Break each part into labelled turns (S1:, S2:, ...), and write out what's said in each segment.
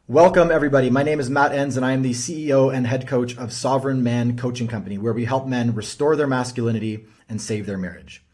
S1: Welcome, everybody. My name is Matt Enns, and I am the CEO and head coach of Sovereign Man Coaching Company, where we help men restore their masculinity and save their marriage.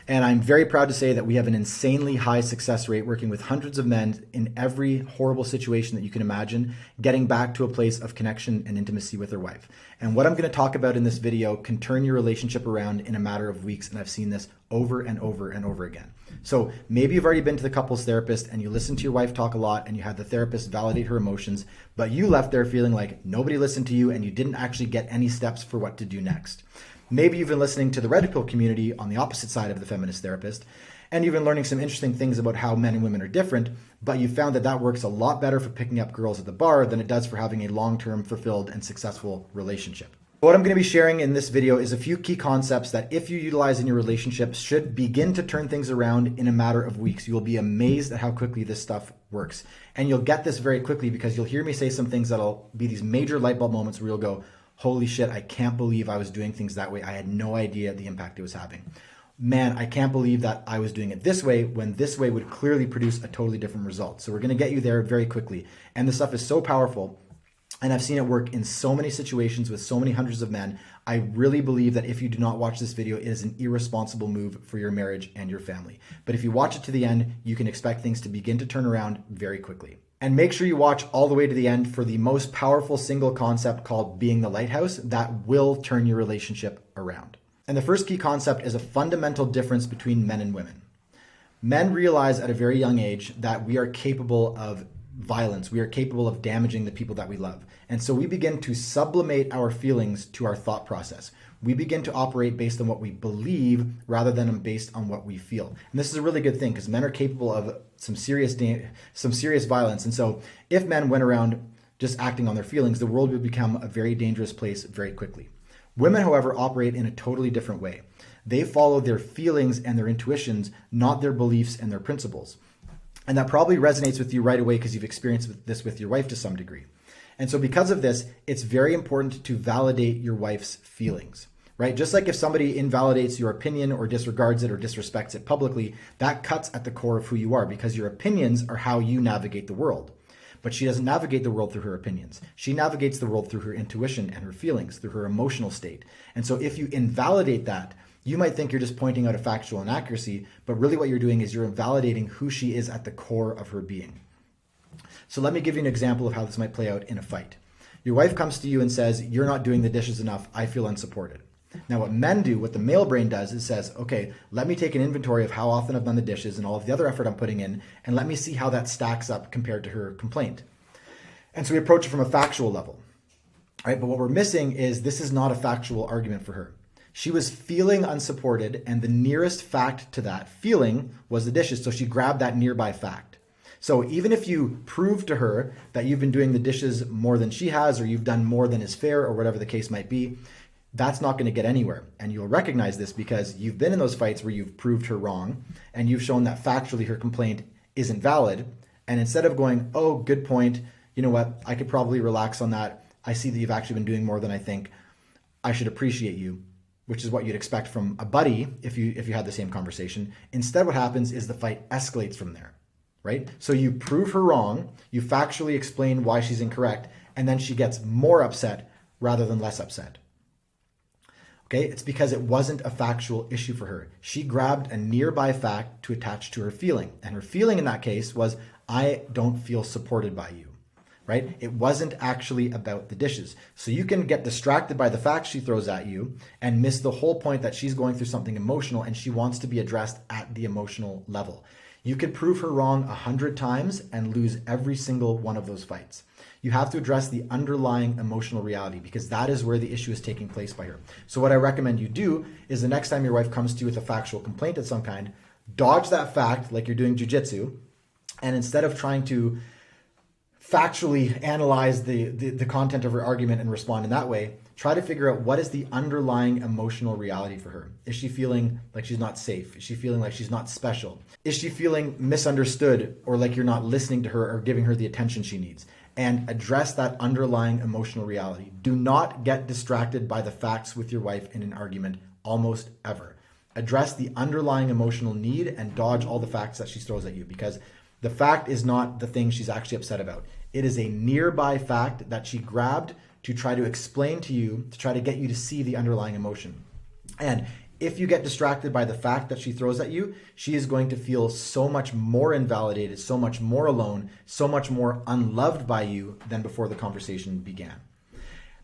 S1: And I'm very proud to say that we have an insanely high success rate working with hundreds of men in every horrible situation that you can imagine, getting back to a place of connection and intimacy with their wife. And what I'm going to talk about in this video can turn your relationship around in a matter of weeks, and I've seen this over and over and over again. So maybe you've already been to the couples therapist and you listened to your wife talk a lot and you had the therapist validate her emotions, but you left there feeling like nobody listened to you and you didn't actually get any steps for what to do next. Maybe you've been listening to the red pill community on the opposite side of the feminist therapist, and you've been learning some interesting things about how men and women are different, but you found that that works a lot better for picking up girls at the bar than it does for having a long-term, fulfilled, and successful relationship. What I'm going to be sharing in this video is a few key concepts that if you utilize in your relationship should begin to turn things around in a matter of weeks. You will be amazed at how quickly this stuff works. And you'll get this very quickly because you'll hear me say some things that'll be these major light bulb moments where you'll go, holy shit, I can't believe I was doing things that way. I had no idea the impact it was having. Man, I can't believe that I was doing it this way when this way would clearly produce a totally different result. So we're going to get you there very quickly. And this stuff is so powerful. And I've seen it work in so many situations with so many hundreds of men. I really believe that if you do not watch this video, it is an irresponsible move for your marriage and your family. But if you watch it to the end, you can expect things to begin to turn around very quickly. And make sure you watch all the way to the end for the most powerful single concept called being the lighthouse that will turn your relationship around. And the first key concept is a fundamental difference between men and women. Men realize at a very young age that we are capable of violence. We are capable of damaging the people that we love. And so we begin to sublimate our feelings to our thought process. We begin to operate based on what we believe rather than based on what we feel. And this is a really good thing because men are capable of some serious violence. And so if men went around just acting on their feelings, the world would become a very dangerous place very quickly. Women, however, operate in a totally different way. They follow their feelings and their intuitions, not their beliefs and their principles. And that probably resonates with you right away because you've experienced this with your wife to some degree. And so because of this, it's very important to validate your wife's feelings, right? Just like if somebody invalidates your opinion or disregards it or disrespects it publicly, that cuts at the core of who you are because your opinions are how you navigate the world. But she doesn't navigate the world through her opinions. She navigates the world through her intuition and her feelings, through her emotional state. And so if you invalidate that, you might think you're just pointing out a factual inaccuracy, but really what you're doing is you're invalidating who she is at the core of her being. So let me give you an example of how this might play out in a fight. Your wife comes to you and says, you're not doing the dishes enough. I feel unsupported. Now what men do, what the male brain does is says, okay, let me take an inventory of how often I've done the dishes and all of the other effort I'm putting in, and let me see how that stacks up compared to her complaint. And so we approach it from a factual level, right? But what we're missing is this is not a factual argument for her. She was feeling unsupported, and the nearest fact to that feeling was the dishes, so she grabbed that nearby fact. So even if you prove to her that you've been doing the dishes more than she has, or you've done more than is fair, or whatever the case might be, that's not going to get anywhere. And you'll recognize this because you've been in those fights where you've proved her wrong, and you've shown that factually her complaint isn't valid. And instead of going, oh, good point, you know what, I could probably relax on that. I see that you've actually been doing more than I think. I should appreciate you, which is what you'd expect from a buddy if you had the same conversation. Instead, what happens is the fight escalates from there, right? So you prove her wrong, you factually explain why she's incorrect, and then she gets more upset rather than less upset. Okay, it's because it wasn't a factual issue for her. She grabbed a nearby fact to attach to her feeling. And her feeling in that case was, I don't feel supported by you, right? It wasn't actually about the dishes. So you can get distracted by the facts she throws at you and miss the whole point that she's going through something emotional and she wants to be addressed at the emotional level. You could prove her wrong 100 times and lose every single one of those fights. You have to address the underlying emotional reality because that is where the issue is taking place by her. So what I recommend you do is the next time your wife comes to you with a factual complaint of some kind, dodge that fact like you're doing jujitsu, and instead of trying to factually analyze the content of her argument and respond in that way, try to figure out what is the underlying emotional reality for her. Is she feeling like she's not safe? Is she feeling like she's not special? Is she feeling misunderstood or like you're not listening to her or giving her the attention she needs? And address that underlying emotional reality. Do not get distracted by the facts with your wife in an argument almost ever. Address the underlying emotional need and dodge all the facts that she throws at you because the fact is not the thing she's actually upset about. It is a nearby fact that she grabbed to try to explain to you, to try to get you to see the underlying emotion. And if you get distracted by the fact that she throws at you, she is going to feel so much more invalidated, so much more alone, so much more unloved by you than before the conversation began.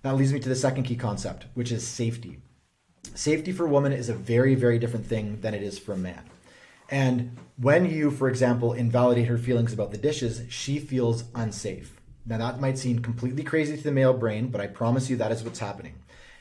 S1: That leads me to the second key concept, which is safety. Safety for a woman is a very, very different thing than it is for a man. And when you, for example, invalidate her feelings about the dishes, she feels unsafe. Now that might seem completely crazy to the male brain, but I promise you that is what's happening.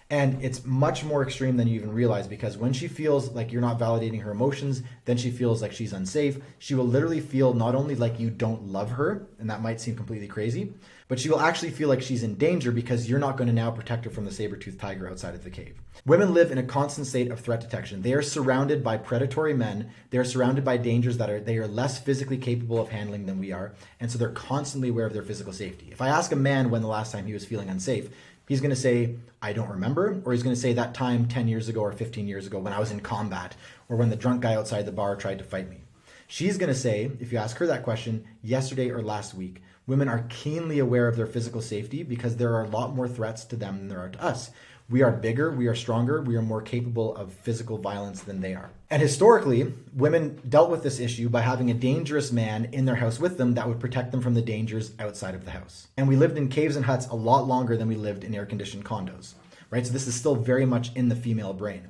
S1: And it's much more extreme than you even realize, because when she feels like you're not validating her emotions, then she feels like she's unsafe. She will literally feel not only like you don't love her, and that might seem completely crazy, but she will actually feel like she's in danger because you're not going to now protect her from the saber-toothed tiger outside of the cave. Women live in a constant state of threat detection. They are surrounded by predatory men. They are surrounded by dangers that they are less physically capable of handling than we are. And so they're constantly aware of their physical safety. If I ask a man when the last time he was feeling unsafe, he's going to say, I don't remember, or he's going to say that time 10 years ago or 15 years ago when I was in combat, or when the drunk guy outside the bar tried to fight me. She's going to say, if you ask her that question, yesterday or last week. Women are keenly aware of their physical safety because there are a lot more threats to them than there are to us. We are bigger, we are stronger, we are more capable of physical violence than they are. And historically, women dealt with this issue by having a dangerous man in their house with them that would protect them from the dangers outside of the house. And we lived in caves and huts a lot longer than we lived in air-conditioned condos, right? So this is still very much in the female brain.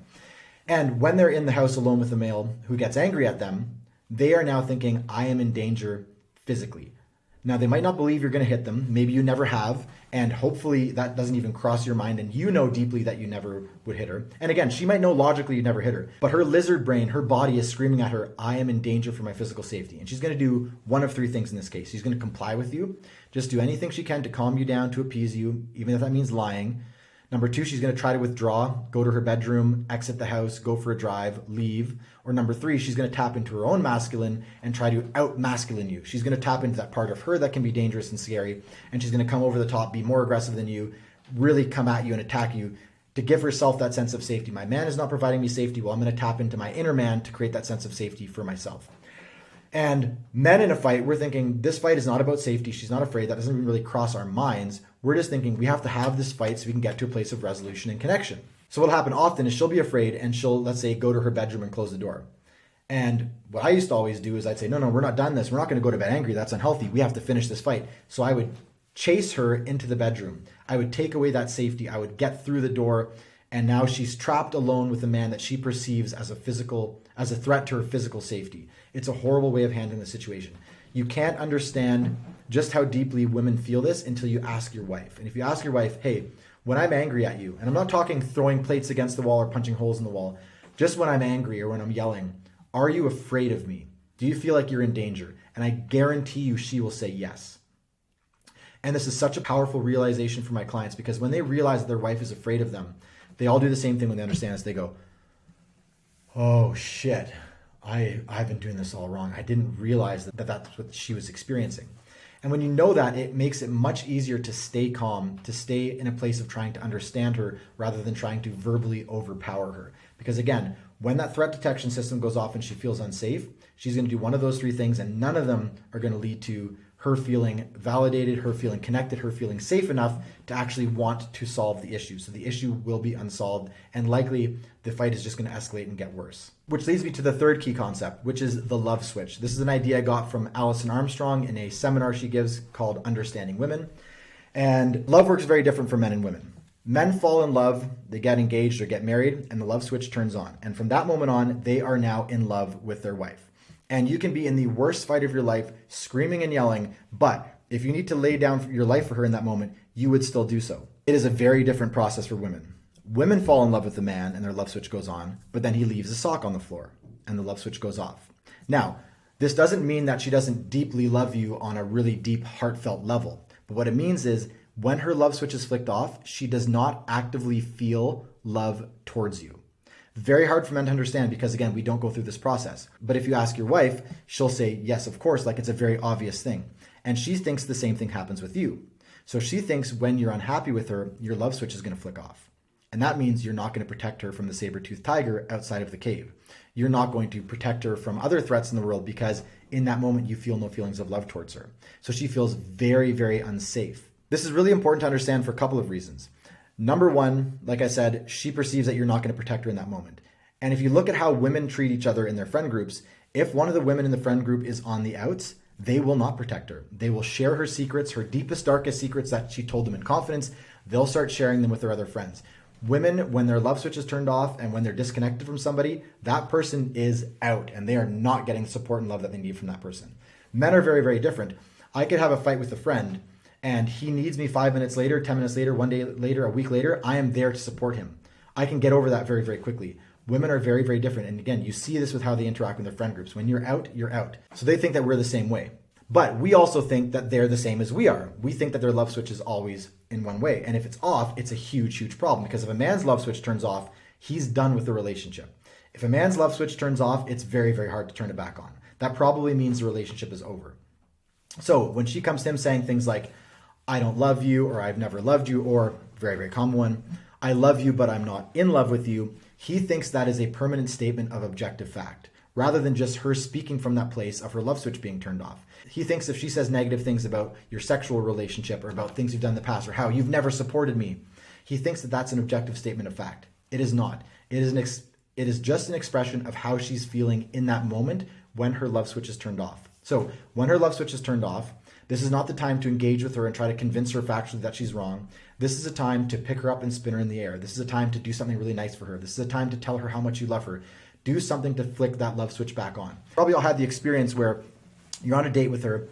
S1: And when they're in the house alone with a male who gets angry at them, they are now thinking, I am in danger physically. Now, they might not believe you're going to hit them. Maybe you never have. And hopefully that doesn't even cross your mind. And you know deeply that you never would hit her. And again, she might know logically you never hit her. But her lizard brain, her body is screaming at her, I am in danger for my physical safety. And she's going to do one of three things in this case. She's going to comply with you. Just do anything she can to calm you down, to appease you, even if that means lying. Number two, she's going to try to withdraw, go to her bedroom, exit the house, go for a drive, leave. Or number three, she's going to tap into her own masculine and try to out-masculine you. She's going to tap into that part of her that can be dangerous and scary, and she's going to come over the top, be more aggressive than you, really come at you and attack you to give herself that sense of safety. My man is not providing me safety. Well, I'm going to tap into my inner man to create that sense of safety for myself. And men in a fight, we're thinking this fight is not about safety. She's not afraid. That doesn't even really cross our minds. We're just thinking we have to have this fight so we can get to a place of resolution and connection. So what'll happen often is she'll be afraid and she'll, let's say, go to her bedroom and close the door. And what I used to always do is I'd say, no, we're not done this. We're not going to go to bed angry. That's unhealthy. We have to finish this fight. So I would chase her into the bedroom. I would take away that safety. I would get through the door. And now she's trapped alone with a man that she perceives as a threat to her physical safety. It's a horrible way of handling the situation. You can't understand just how deeply women feel this until you ask your wife. And if you ask your wife, hey, when I'm angry at you, and I'm not talking throwing plates against the wall or punching holes in the wall, just when I'm angry or when I'm yelling, are you afraid of me? Do you feel like you're in danger? And I guarantee you she will say yes. And this is such a powerful realization for my clients, because when they realize that their wife is afraid of them, they all do the same thing when they understand this. They go, oh shit, I've been doing this all wrong. I didn't realize that that's what she was experiencing. And when you know that, it makes it much easier to stay calm, to stay in a place of trying to understand her rather than trying to verbally overpower her. Because again, when that threat detection system goes off and she feels unsafe, she's going to do one of those three things, and none of them are going to lead to her feeling validated, her feeling connected, her feeling safe enough to actually want to solve the issue. So the issue will be unsolved, and likely the fight is just going to escalate and get worse. Which leads me to the third key concept, which is the love switch. This is an idea I got from Alison Armstrong in a seminar she gives called Understanding Women. And love works very different for men and women. Men fall in love, they get engaged or get married, and the love switch turns on. And from that moment on, they are now in love with their wife. And you can be in the worst fight of your life, screaming and yelling, but if you need to lay down your life for her in that moment, you would still do so. It is a very different process for women. Women fall in love with the man and their love switch goes on, but then he leaves a sock on the floor and the love switch goes off. Now, this doesn't mean that she doesn't deeply love you on a really deep, heartfelt level. But what it means is when her love switch is flicked off, she does not actively feel love towards you. Very hard for men to understand because, again, we don't go through this process. But if you ask your wife, she'll say, yes, of course, like it's a very obvious thing. And she thinks the same thing happens with you. So she thinks when you're unhappy with her, your love switch is going to flick off. And that means you're not going to protect her from the saber-toothed tiger outside of the cave. You're not going to protect her from other threats in the world because in that moment you feel no feelings of love towards her. So she feels very, very unsafe. This is really important to understand for a couple of reasons. Number one, like I said, she perceives that you're not going to protect her in that moment. And if you look at how women treat each other in their friend groups, if one of the women in the friend group is on the outs, they will not protect her. They will share her secrets, her deepest, darkest secrets that she told them in confidence. They'll start sharing them with their other friends. Women, when their love switch is turned off and when they're disconnected from somebody, that person is out and they are not getting the support and love that they need from that person. Men are very, very different. I could have a fight with a friend and he needs me 5 minutes later, 10 minutes later, 1 day later, a week later. I am there to support him. I can get over that very, very quickly. Women are very, very different. And again, you see this with how they interact with their friend groups. When you're out, you're out. So they think that we're the same way. But we also think that they're the same as we are. We think that their love switch is always in one way. And if it's off, it's a huge, huge problem. Because if a man's love switch turns off, he's done with the relationship. If a man's love switch turns off, it's very, very hard to turn it back on. That probably means the relationship is over. So when she comes to him saying things like, I don't love you, or I've never loved you, or very, very common one, I love you, but I'm not in love with you, he thinks that is a permanent statement of objective fact, rather than just her speaking from that place of her love switch being turned off. He thinks if she says negative things about your sexual relationship or about things you've done in the past or how you've never supported me, he thinks that that's an objective statement of fact. It is not. It is just an expression of how she's feeling in that moment when her love switch is turned off. So when her love switch is turned off, this is not the time to engage with her and try to convince her factually that she's wrong. This is a time to pick her up and spin her in the air. This is a time to do something really nice for her. This is a time to tell her how much you love her. Do something to flick that love switch back on. Probably all had the experience where you're on a date with her,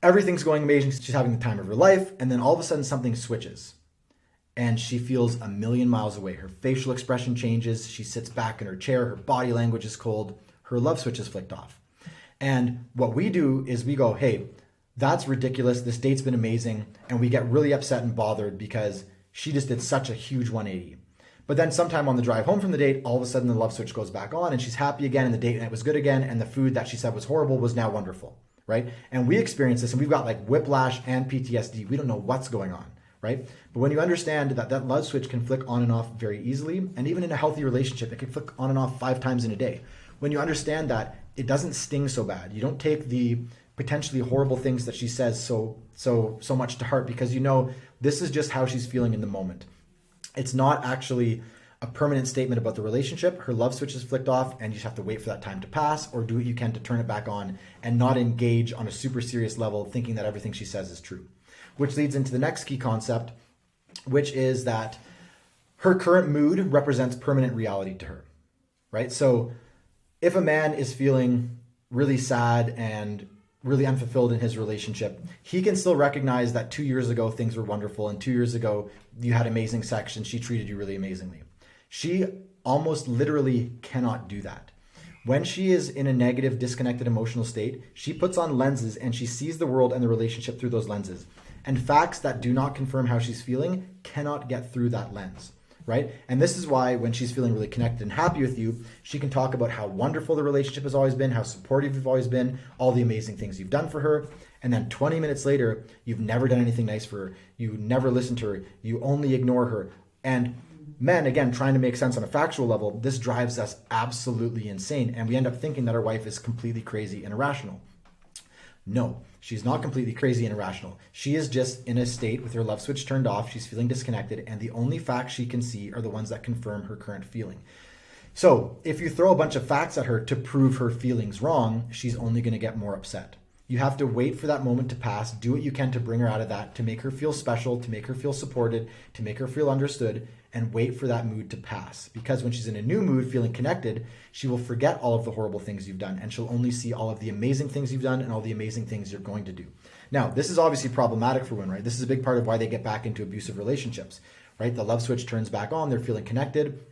S1: everything's going amazing, she's having the time of her life, and then all of a sudden something switches. And she feels a million miles away. Her facial expression changes, she sits back in her chair, her body language is cold, her love switch is flicked off. And what we do is we go, hey, that's ridiculous, this date's been amazing, and we get really upset and bothered because she just did such a huge 180. But then sometime on the drive home from the date, all of a sudden the love switch goes back on and she's happy again and the date and it was good again and the food that she said was horrible was now wonderful, right? And we experience this and we've got like whiplash and PTSD. We don't know what's going on, right? But when you understand that that love switch can flick on and off very easily, and even in a healthy relationship, it can flick on and off 5 times in a day. When you understand that, it doesn't sting so bad. You don't take the potentially horrible things that she says so much to heart because you know this is just how she's feeling in the moment. It's not actually a permanent statement about the relationship. Her love switch is flicked off and you just have to wait for that time to pass or do what you can to turn it back on and not engage on a super serious level thinking that everything she says is true. Which leads into the next key concept, which is that her current mood represents permanent reality to her, right? So if a man is feeling really sad and really unfulfilled in his relationship, he can still recognize that 2 years ago things were wonderful and 2 years ago you had amazing sex and she treated you really amazingly. She almost literally cannot do that. When she is in a negative, disconnected emotional state, she puts on lenses and she sees the world and the relationship through those lenses. And facts that do not confirm how she's feeling cannot get through that lens. Right? And this is why when she's feeling really connected and happy with you, she can talk about how wonderful the relationship has always been, how supportive you've always been, all the amazing things you've done for her. And then 20 minutes later, you've never done anything nice for her. You never listen to her. You only ignore her. And men, again, trying to make sense on a factual level, this drives us absolutely insane. And we end up thinking that our wife is completely crazy and irrational. No, she's not completely crazy and irrational. She is just in a state with her love switch turned off. She's feeling disconnected, and the only facts she can see are the ones that confirm her current feeling. So if you throw a bunch of facts at her to prove her feelings wrong, she's only going to get more upset. You have to wait for that moment to pass, do what you can to bring her out of that, to make her feel special, to make her feel supported, to make her feel understood, and wait for that mood to pass. Because when she's in a new mood, feeling connected, she will forget all of the horrible things you've done, and she'll only see all of the amazing things you've done and all the amazing things you're going to do. Now, this is obviously problematic for women, right? This is a big part of why they get back into abusive relationships, right? The love switch turns back on, they're feeling connected,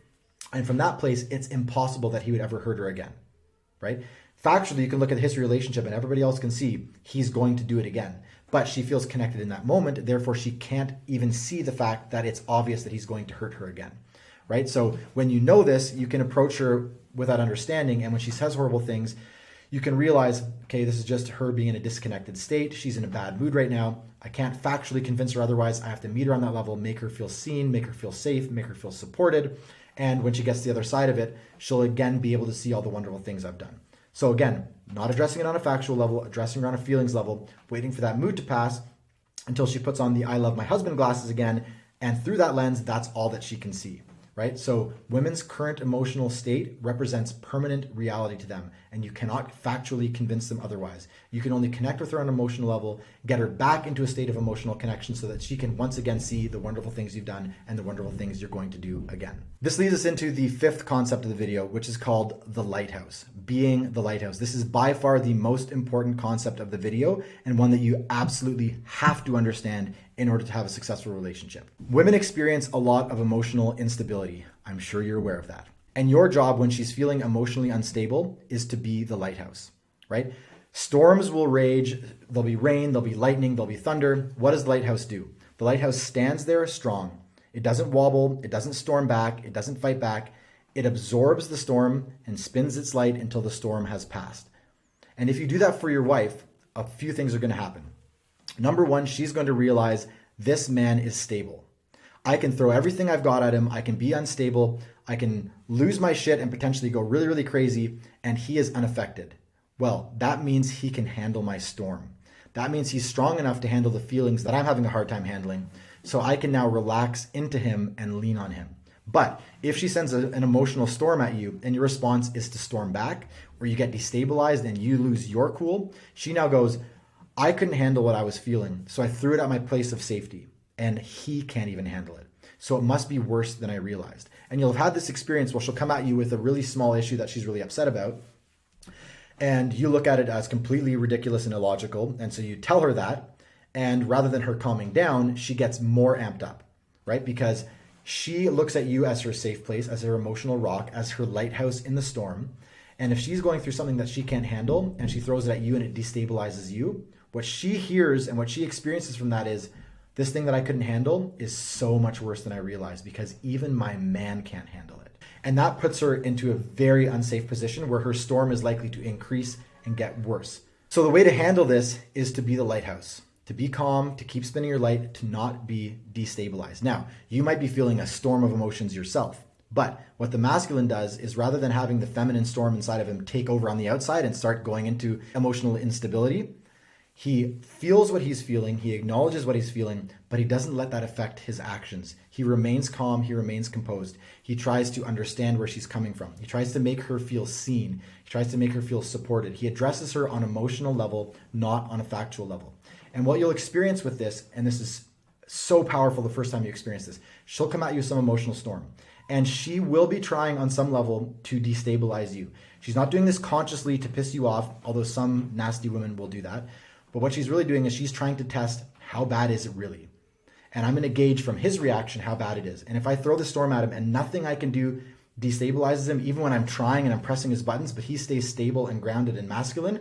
S1: and from that place, it's impossible that he would ever hurt her again, right? Factually, you can look at the history of the relationship and everybody else can see he's going to do it again. But she feels connected in that moment. Therefore, she can't even see the fact that it's obvious that he's going to hurt her again, right? So when you know this, you can approach her with that understanding. And when she says horrible things, You can realize, okay, this is just her being in a disconnected state. She's in a bad mood right now. I can't factually convince her otherwise. I have to meet her on that level, make her feel seen, make her feel safe, make her feel supported. And when she gets to the other side of it, she'll again be able to see all the wonderful things I've done. So again, not addressing it on a factual level, addressing it on a feelings level, waiting for that mood to pass until she puts on the I love my husband glasses again. And through that lens, that's all that she can see, right? So women's current emotional state represents permanent reality to them, and you cannot factually convince them otherwise. You can only connect with her on an emotional level, get her back into a state of emotional connection so that she can once again see the wonderful things you've done and the wonderful things you're going to do again. This leads us into the fifth concept of the video, which is called the lighthouse, being the lighthouse. This is by far the most important concept of the video and one that you absolutely have to understand in order to have a successful relationship. Women experience a lot of emotional instability. I'm sure you're aware of that. And your job when she's feeling emotionally unstable is to be the lighthouse, right? Storms will rage, there'll be rain, there'll be lightning, there'll be thunder. What does the lighthouse do? The lighthouse stands there strong. It doesn't wobble, it doesn't storm back, it doesn't fight back. It absorbs the storm and spins its light until the storm has passed. And if you do that for your wife, a few things are going to happen. Number one, she's going to realize this man is stable. I can throw everything I've got at him. I can be unstable. I can lose my shit and potentially go really, really crazy, and he is unaffected. Well, that means he can handle my storm. That means he's strong enough to handle the feelings that I'm having a hard time handling, so I can now relax into him and lean on him. But if she sends an emotional storm at you and your response is to storm back, or you get destabilized and you lose your cool, she now goes, I couldn't handle what I was feeling, so I threw it at my place of safety, and he can't even handle it. So it must be worse than I realized. And you'll have had this experience where she'll come at you with a really small issue that she's really upset about, and you look at it as completely ridiculous and illogical, and so you tell her that, and rather than her calming down, she gets more amped up, right? Because she looks at you as her safe place, as her emotional rock, as her lighthouse in the storm, and if she's going through something that she can't handle, and she throws it at you and it destabilizes you, what she hears and what she experiences from that is, this thing that I couldn't handle is so much worse than I realized because even my man can't handle it. And that puts her into a very unsafe position where her storm is likely to increase and get worse. So the way to handle this is to be the lighthouse, to be calm, to keep spinning your light, to not be destabilized. Now, you might be feeling a storm of emotions yourself, but what the masculine does is rather than having the feminine storm inside of him take over on the outside and start going into emotional instability, he feels what he's feeling, he acknowledges what he's feeling, but he doesn't let that affect his actions. He remains calm, he remains composed. He tries to understand where she's coming from. He tries to make her feel seen. He tries to make her feel supported. He addresses her on an emotional level, not on a factual level. And what you'll experience with this, and this is so powerful the first time you experience this, she'll come at you with some emotional storm. And she will be trying on some level to destabilize you. She's not doing this consciously to piss you off, although some nasty women will do that. But what she's really doing is she's trying to test how bad is it really. And I'm going to gauge from his reaction how bad it is. And if I throw the storm at him and nothing I can do destabilizes him, even when I'm trying and I'm pressing his buttons, but he stays stable and grounded and masculine,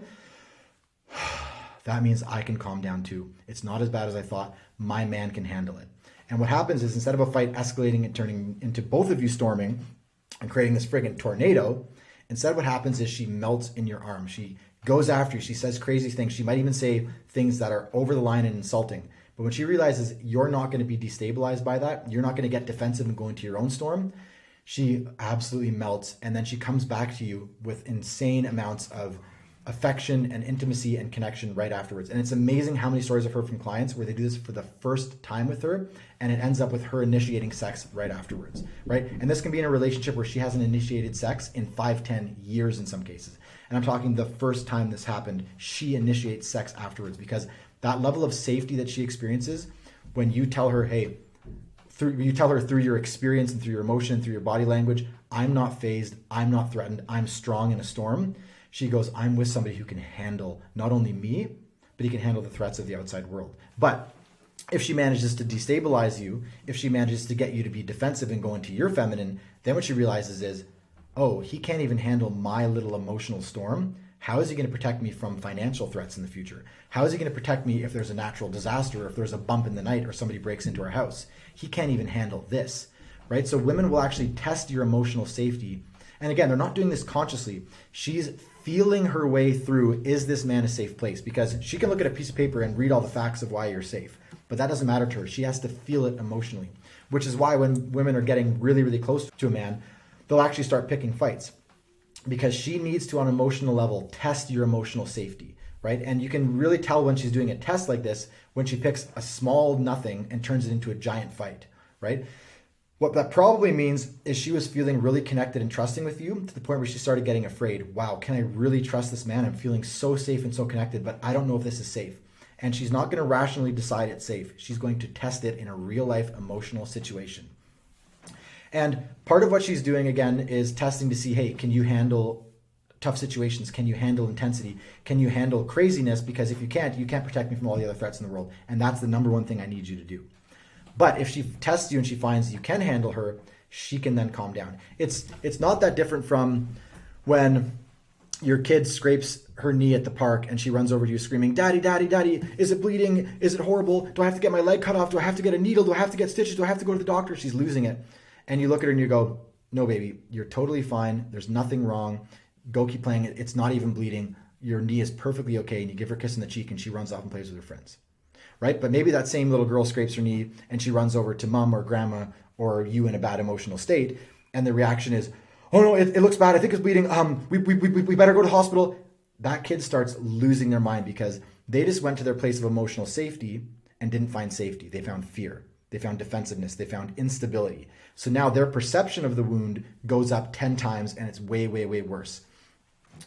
S1: that means I can calm down too. It's not as bad as I thought. My man can handle it. And what happens is instead of a fight escalating and turning into both of you storming and creating this friggin' tornado, instead what happens is she melts in your arms. She goes after you. She says crazy things. She might even say things that are over the line and insulting. But when she realizes you're not going to be destabilized by that, you're not going to get defensive and go into your own storm, she absolutely melts. And then she comes back to you with insane amounts of affection and intimacy and connection right afterwards. And it's amazing how many stories I've heard from clients where they do this for the first time with her and it ends up with her initiating sex right afterwards, right? And this can be in a relationship where she hasn't initiated sex in 5-10 years in some cases. And I'm talking the first time this happened, she initiates sex afterwards because that level of safety that she experiences when you tell her, hey, you tell her through your experience and through your emotion, through your body language, I'm not fazed, I'm not threatened, I'm strong in a storm. She goes, I'm with somebody who can handle not only me, but he can handle the threats of the outside world. But if she manages to destabilize you, if she manages to get you to be defensive and go into your feminine, then what she realizes is, oh, he can't even handle my little emotional storm. How is he going to protect me from financial threats in the future? How is he going to protect me if there's a natural disaster, if there's a bump in the night or somebody breaks into our house? He can't even handle this, right? So women will actually test your emotional safety And again, they're not doing this consciously. She's feeling her way through, is this man a safe place? Because she can look at a piece of paper and read all the facts of why you're safe, but that doesn't matter to her. She has to feel it emotionally, which is why when women are getting really, really close to a man, they'll actually start picking fights, because she needs to, on an emotional level, test your emotional safety, right? And you can really tell when she's doing a test like this, when she picks a small nothing and turns it into a giant fight, right? What that probably means is she was feeling really connected and trusting with you to the point where she started getting afraid. Wow, can I really trust this man? I'm feeling so safe and so connected, but I don't know if this is safe. And she's not going to rationally decide it's safe. She's going to test it in a real life emotional situation. And part of what she's doing, again, is testing to see, hey, can you handle tough situations? Can you handle intensity? Can you handle craziness? Because if you can't protect me from all the other threats in the world. And that's the number one thing I need you to do. But if she tests you and she finds you can handle her, she can then calm down. It's not that different from when your kid scrapes her knee at the park and she runs over to you screaming, "Daddy, daddy, daddy, is it bleeding? Is it horrible? Do I have to get my leg cut off? Do I have to get a needle? Do I have to get stitches? Do I have to go to the doctor?" She's losing it. And you look at her and you go, "No, baby, you're totally fine. There's nothing wrong. Go keep playing. It's not even bleeding. Your knee is perfectly okay." And you give her a kiss on the cheek and she runs off and plays with her friends. Right? But maybe that same little girl scrapes her knee and she runs over to mom or grandma or you in a bad emotional state. And the reaction is, "Oh no, it looks bad. I think it's bleeding. We better go to the hospital." That kid starts losing their mind because they just went to their place of emotional safety and didn't find safety. They found fear. They found defensiveness. They found instability. So now their perception of the wound goes up 10 times and it's way, way, way worse.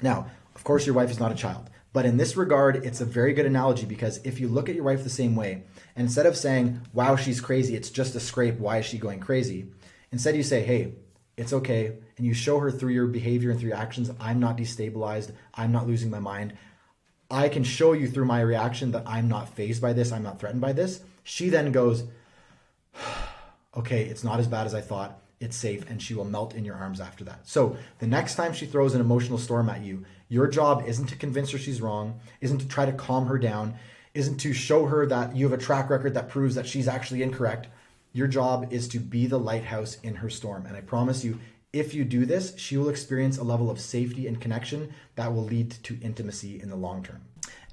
S1: Now, of course, your wife is not a child. But in this regard, it's a very good analogy because if you look at your wife the same way, and instead of saying, "Wow, she's crazy, it's just a scrape, why is she going crazy?" Instead you say, "Hey, it's okay." And you show her through your behavior and through your actions, "I'm not destabilized, I'm not losing my mind. I can show you through my reaction that I'm not fazed by this, I'm not threatened by this." She then goes, "Okay, it's not as bad as I thought. It's safe," and she will melt in your arms after that. So the next time she throws an emotional storm at you, your job isn't to convince her she's wrong, isn't to try to calm her down, isn't to show her that you have a track record that proves that she's actually incorrect. Your job is to be the lighthouse in her storm. And I promise you, if you do this, she will experience a level of safety and connection that will lead to intimacy in the long term.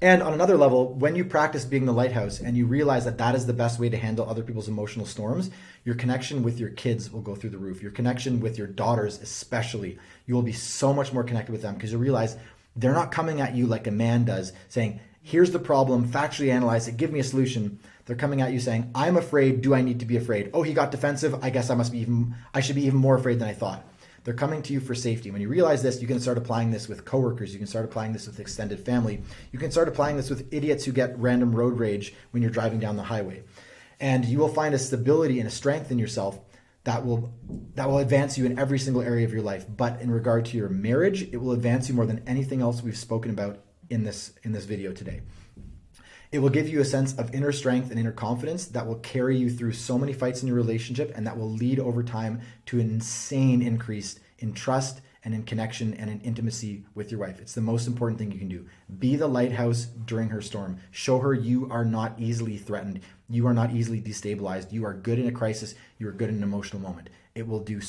S1: And on another level, when you practice being the lighthouse and you realize that that is the best way to handle other people's emotional storms, your connection with your kids will go through the roof. Your connection with your daughters especially, you will be so much more connected with them because you realize they're not coming at you like a man does saying, "Here's the problem, factually analyze it, give me a solution." They're coming at you saying, "I'm afraid, do I need to be afraid? Oh, he got defensive, I guess I should be even more afraid than I thought." They're coming to you for safety. When you realize this, you can start applying this with coworkers. You can start applying this with extended family. You can start applying this with idiots who get random road rage when you're driving down the highway. And you will find a stability and a strength in yourself that will advance you in every single area of your life. But in regard to your marriage, it will advance you more than anything else we've spoken about in this video today. It will give you a sense of inner strength and inner confidence that will carry you through so many fights in your relationship, and that will lead over time to an insane increase in trust and in connection and in intimacy with your wife. It's the most important thing you can do. Be the lighthouse during her storm. Show her you are not easily threatened. You are not easily destabilized. You are good in a crisis. You are good in an emotional moment. It will do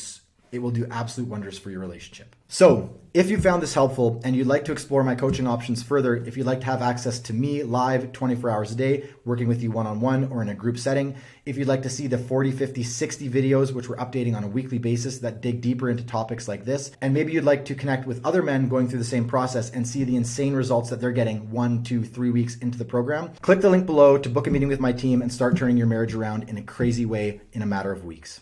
S1: absolute wonders for your relationship. So if you found this helpful and you'd like to explore my coaching options further, if you'd like to have access to me live 24 hours a day, working with you one-on-one or in a group setting, if you'd like to see the 40, 50, 60 videos, which we're updating on a weekly basis that dig deeper into topics like this, and maybe you'd like to connect with other men going through the same process and see the insane results that they're getting 1, 2, 3 weeks into the program, click the link below to book a meeting with my team and start turning your marriage around in a crazy way in a matter of weeks.